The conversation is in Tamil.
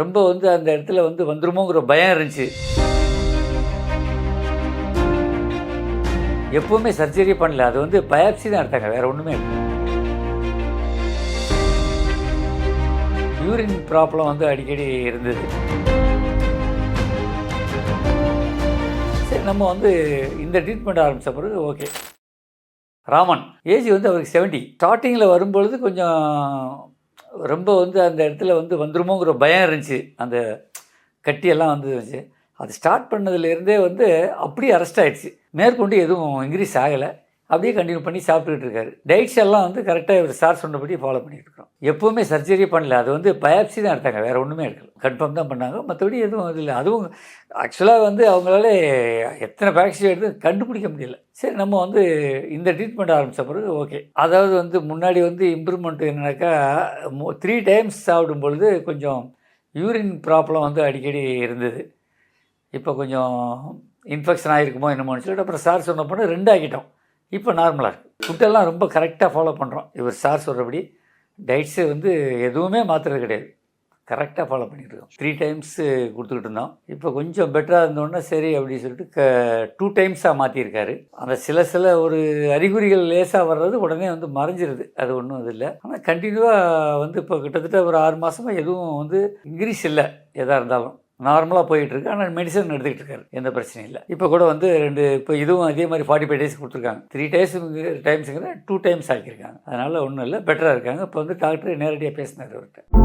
ரொம்ப வந்து அந்த இடத்துல வந்து வந்துருமோங்கிற பயம் இருந்துச்சு. எப்பவுமே சர்ஜரி பண்ணல, அது வந்து பயாப்சி தான் எடுத்தாங்க, வேற ஒன்றுமே இல்லை. யூரின் ப்ராப்ளம் வந்து அடிக்கடி இருந்தது. சரி, நம்ம வந்து இந்த ட்ரீட்மெண்ட் ஆரம்பித்த பிறகு ஓகே. ராமன் ஏஜ் வந்து அவருக்கு 70. ஸ்டார்டிங்கில் வரும்பொழுது கொஞ்சம் ரொம்ப வந்து அந்த இடத்துல வந்து வந்துருமோங்கிற பயம் இருந்துச்சு. அந்த கட்டியெல்லாம் வந்துருந்துச்சு. அது ஸ்டார்ட் பண்ணதுலேருந்தே வந்து அப்படியே அரெஸ்ட் ஆகிடுச்சு. மேற்கொண்டு எதுவும் இன்க்ரீஸ் ஆகலை. அப்படியே கண்டினியூ பண்ணி சாப்பிட்டுக்கிட்டு இருக்காரு. டயட்ஸ் எல்லாம் வந்து கரெக்டாக இவர் சார் சொன்னபடி ஃபாலோ பண்ணிகிட்டு இருக்கோம். எப்போவுமே சர்ஜரி பண்ணல, அது வந்து பயாப்சி தான் எடுத்தாங்க, வேறு ஒன்றுமே எடுக்கல. கன்ஃபார்ம் தான் பண்ணாங்க, மற்றபடி எதுவும் இது இல்லை. அதுவும் ஆக்சுவலாக வந்து அவங்களால எத்தனை பேக்ஸி எடுத்து கண்டுபிடிக்க முடியல. சரி, நம்ம வந்து இந்த ட்ரீட்மெண்ட் ஆரம்பித்த பிறகு ஓகே. அதாவது வந்து முன்னாடி வந்து இம்ப்ரூவ்மெண்ட் என்னன்னாக்கா 3 டைம்ஸ் சாப்பிடும் பொழுது கொஞ்சம் யூரின் ப்ராப்ளம் வந்து அடிக்கடி இருந்தது. இப்போ கொஞ்சம் இன்ஃபெக்ஷன் ஆகிருக்குமோ என்னமோன்னு சொல்லிட்டு அப்புறம் சார் சொன்ன போனால் 2 ஆக்கிட்டோம். இப்போ நார்மலாக இருக்குது. ஃபுட்டெல்லாம் ரொம்ப கரெக்டாக ஃபாலோ பண்ணுறோம். இவர் சார் சொல்கிறபடி டயட்ஸு வந்து எதுவுமே மாற்றுறது கிடையாது, கரெக்டாக ஃபாலோ பண்ணிகிட்டு இருக்கோம். 3 டைம்ஸு கொடுத்துக்கிட்டு இருந்தோம். இப்போ கொஞ்சம் பெட்டராக இருந்தோன்னா சரி அப்படின்னு சொல்லிட்டு 2 டைம்ஸாக மாற்றிருக்காரு. அந்த சில ஒரு அறிகுறிகள் லேசாக வர்றது உடனே வந்து மறைஞ்சிருது, அது ஒன்றும் இது இல்லை. ஆனால் கண்டினியூவாக வந்து இப்போ கிட்டத்தட்ட ஒரு 6 மாதமாக எதுவும் வந்து இன்க்ரீஸ் இல்லை. எதாக இருந்தாலும் நார்மலாக போயிட்டுருக்கு. ஆனால் மெடிசன் எடுத்துக்கிட்டு இருக்காரு, எந்த பிரச்சனையும் இல்லை. இப்போ கூட வந்து இப்போ இதுவும் அதே மாதிரி 45 டேஸ் கொடுத்துருக்காங்க. 3 டைம்ஸுங்கிற 2 டைம்ஸ் ஆக்கியிருக்காங்க. அதனால் ஒன்றும் இல்லை, பெட்டராக இருக்காங்க. இப்போ வந்து டாக்டர் நேரடியாக பேசினார் அவர்கிட்ட.